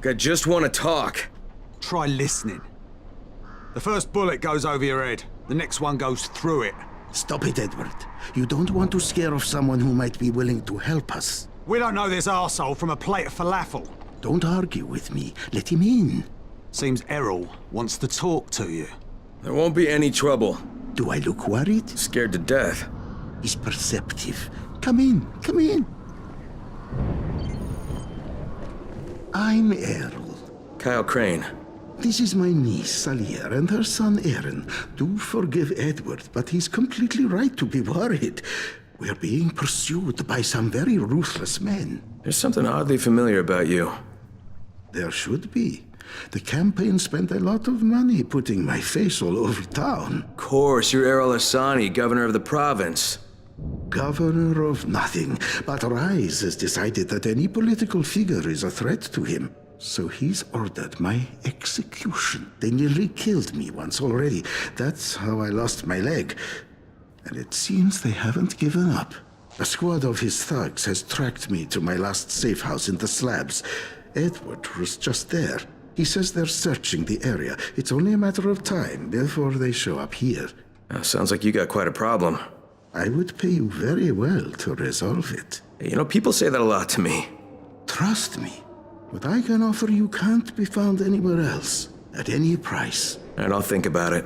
I just want to talk. Try listening. The first bullet goes over your head. The next one goes through it. Stop it, Edward. You don't want to scare off someone who might be willing to help us. We don't know this arsehole from a plate of falafel. Don't argue with me. Let him in. Seems Errol wants to talk to you. There won't be any trouble. Do I look worried? Scared to death. He's perceptive. Come in, come in. I'm Errol. Kyle Crane. This is my niece, Salia, and her son, Aaron. Do forgive Edward, but he's completely right to be worried. We're being pursued by some very ruthless men. There's something oddly familiar about you. There should be. The campaign spent a lot of money putting my face all over town. Of course, you're Errol Asani, governor of the province. Governor of nothing, but Rise has decided that any political figure is a threat to him. So he's ordered my execution. They nearly killed me once already. That's how I lost my leg. And it seems they haven't given up. A squad of his thugs has tracked me to my last safe house in the slabs. Edward was just there. He says they're searching the area. It's only a matter of time before they show up here. Sounds like you got quite a problem. I would pay you very well to resolve it. You know, people say that a lot to me. Trust me. What I can offer you can't be found anywhere else, at any price. And I'll think about it.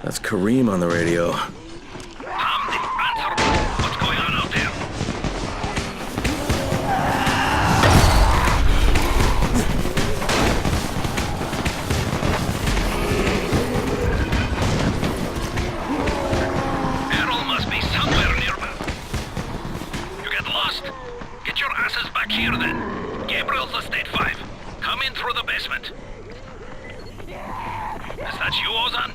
That's Kareem on the radio. Hamdi, answer. What's going on out there? Errol must be somewhere nearby. You get lost? Get your asses back here then. Gabriel's Estate 5. Come in through the basement. Is that you, Ozan?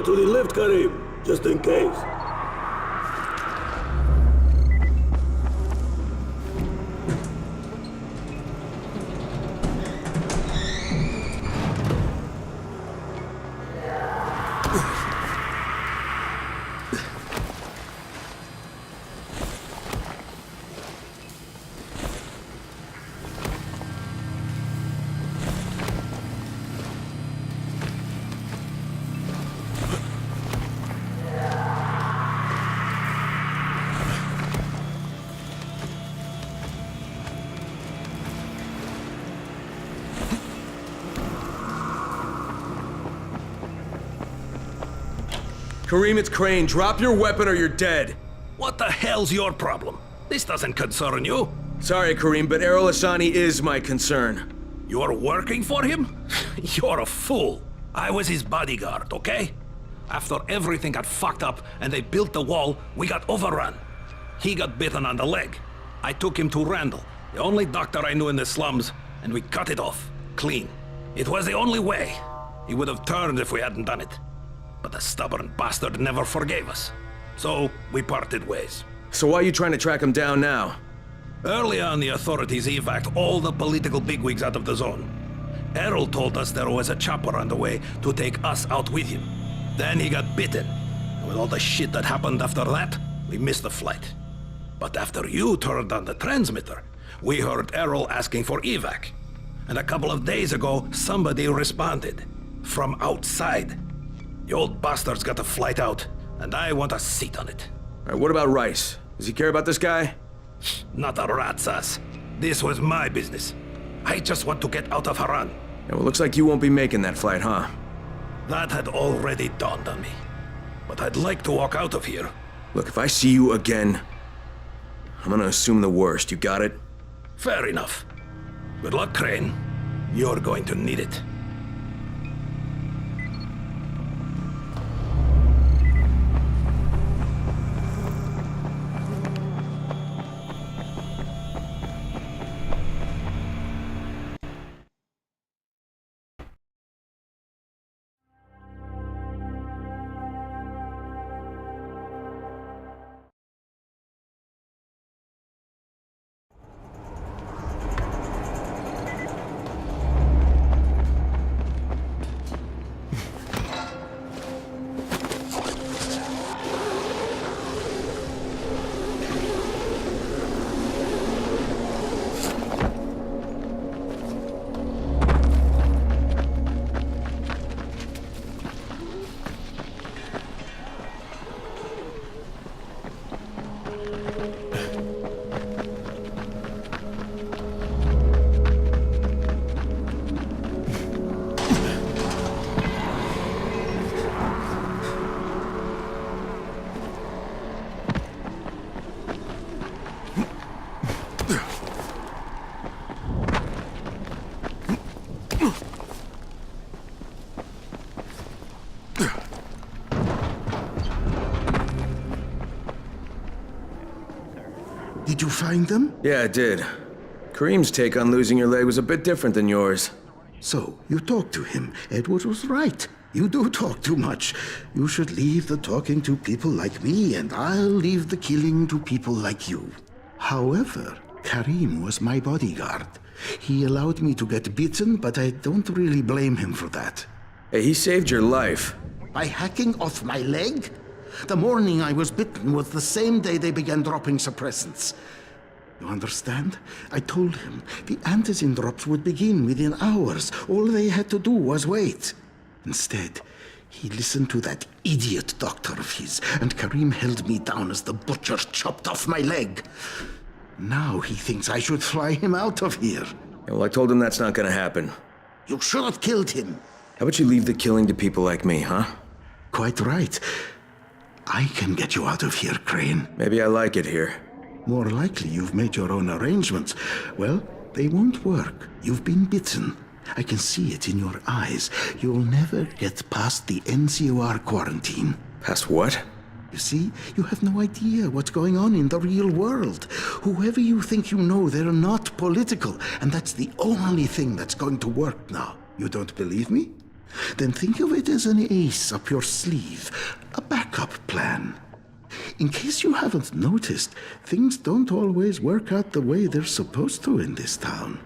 to the left, Karim, just in case. Karim, it's Crane. Drop your weapon or you're dead. What the hell's your problem? This doesn't concern you. Sorry, Karim, but Errol Hassani is my concern. You're working for him? You're a fool. I was his bodyguard, okay? After everything got fucked up and they built the wall, we got overrun. He got bitten on the leg. I took him to Randall, the only doctor I knew in the slums, and we cut it off. Clean. It was the only way. He would have turned if we hadn't done it. But the stubborn bastard never forgave us. So, we parted ways. So why are you trying to track him down now? Early on, the authorities evacuated all the political bigwigs out of the zone. Errol told us there was a chopper on the way to take us out with him. Then he got bitten. And with all the shit that happened after that, we missed the flight. But after you turned on the transmitter, we heard Errol asking for evac. And a couple of days ago, somebody responded. From outside. The old bastard's got a flight out, and I want a seat on it. All right, what about Rice? Does he care about this guy? Not a rat's ass. This was my business. I just want to get out of Haran. Yeah, well, looks like you won't be making that flight, huh? That had already dawned on me. But I'd like to walk out of here. Look, if I see you again, I'm gonna assume the worst. You got it? Fair enough. Good luck, Crane. You're going to need it. Did you find them? Yeah, I did. Kareem's take on losing your leg was a bit different than yours. So, you talked to him. Edward was right. You do talk too much. You should leave the talking to people like me, and I'll leave the killing to people like you. However, Kareem was my bodyguard. He allowed me to get bitten, but I don't really blame him for that. Hey, he saved your life. By hacking off my leg? The morning I was bitten was the same day they began dropping suppressants. You understand? I told him the antizin drops would begin within hours. All they had to do was wait. Instead, he listened to that idiot doctor of his, and Kareem held me down as the butcher chopped off my leg. Now he thinks I should fly him out of here. Yeah, well, I told him that's not gonna happen. You should have killed him. How about you leave the killing to people like me, huh? Quite right. I can get you out of here, Crane. Maybe I like it here. More likely you've made your own arrangements. Well, they won't work. You've been bitten. I can see it in your eyes. You'll never get past the NCOR quarantine. Past what? You see, you have no idea what's going on in the real world. Whoever you think you know, they're not political, and that's the only thing that's going to work now. You don't believe me? Then think of it as an ace up your sleeve, a backup plan. In case you haven't noticed, things don't always work out the way they're supposed to in this town.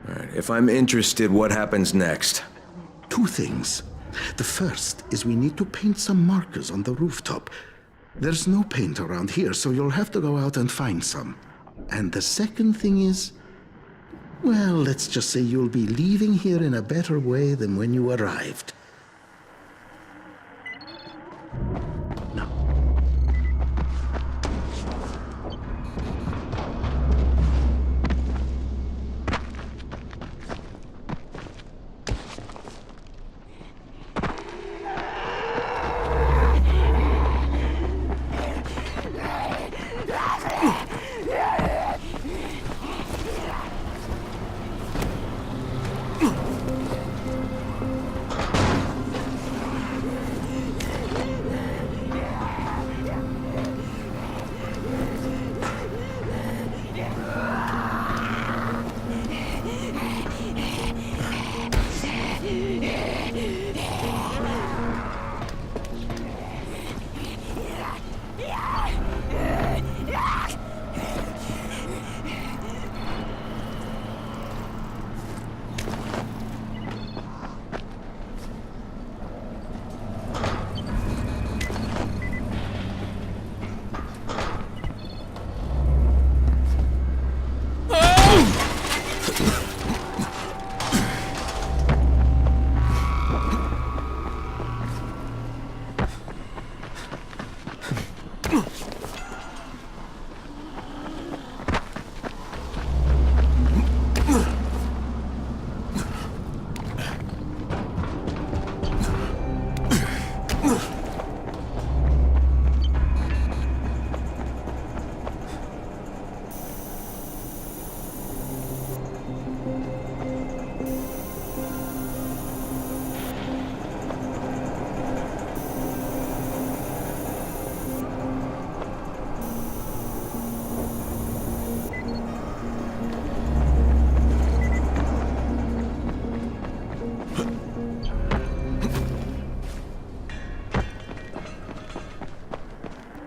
All right, if I'm interested, what happens next? Two things. The first is we need to paint some markers on the rooftop. There's no paint around here, so you'll have to go out and find some. And the second thing is, well, let's just say you'll be leaving here in a better way than when you arrived. Now,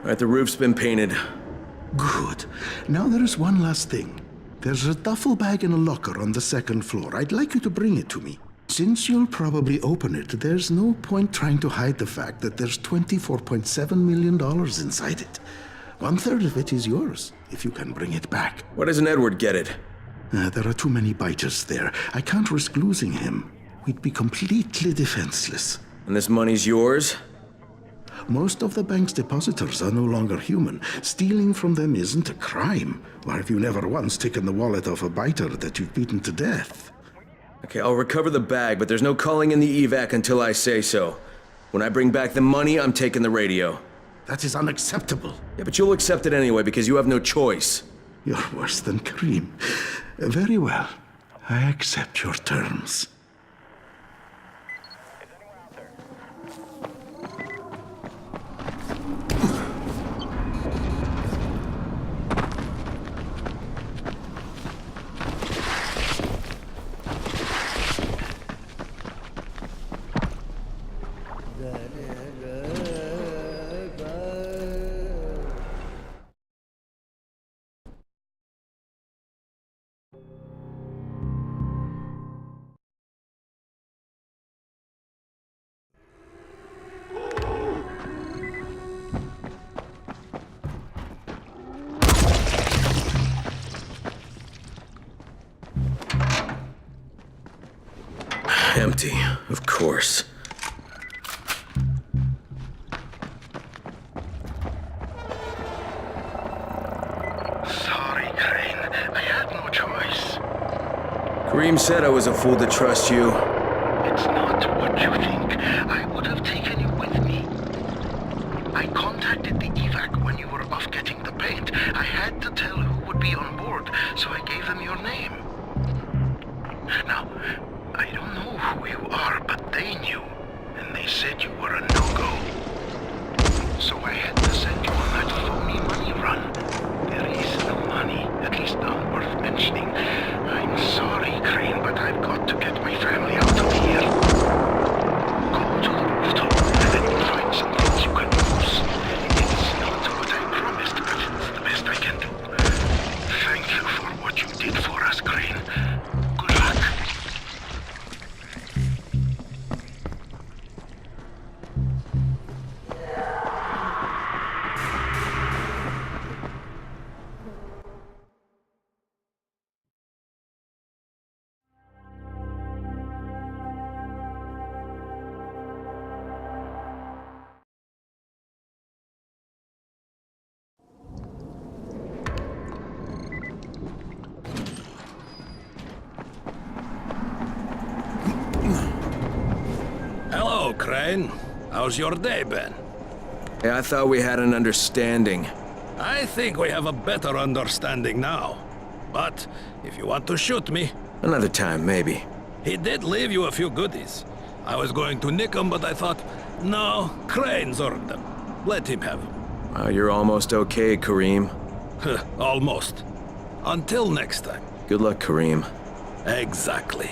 All right, the roof's been painted. good. Now there is one last thing. There's a duffel bag in a locker on the second floor. I'd like you to bring it to me. Since you'll probably open it, there's no point trying to hide the fact that there's $24.7 million inside it. 1/3 of it is yours, if you can bring it back. Why doesn't Edward get it? There are too many biters there. I can't risk losing him. We'd be completely defenseless. And this money's yours? Most of the bank's depositors are no longer human. Stealing from them isn't a crime. Or have you never once taken the wallet off a biter that you've beaten to death? Okay, I'll recover the bag, but there's no calling in the evac until I say so. When I bring back the money, I'm taking the radio. That is unacceptable. Yeah, but you'll accept it anyway because you have no choice. You're worse than Kareem. Very well. I accept your terms. Empty, of course. Sorry, Crane. I had no choice. Kareem said I was a fool to trust you. It's not what you think. I would have taken you with me. I contacted the evac when you were off getting the paint. I had to tell who would be on board, so I gave them your name. Now, I don't know who you are, but they knew, and they said you were a no-go. So I had to send you on that phony money run. There is no money, at least none worth mentioning. I'm sorry, Crane, but I've got to get my family out of here. Crane. How's your day been? Hey, I thought we had an understanding. I think we have a better understanding now. But if you want to shoot me, Another time, maybe. he did leave you a few goodies. I was going to nick them, but I thought, no, Crane's earned them. Let him have them. You're almost okay, Kareem. Almost. Until next time. Good luck, Kareem. Exactly.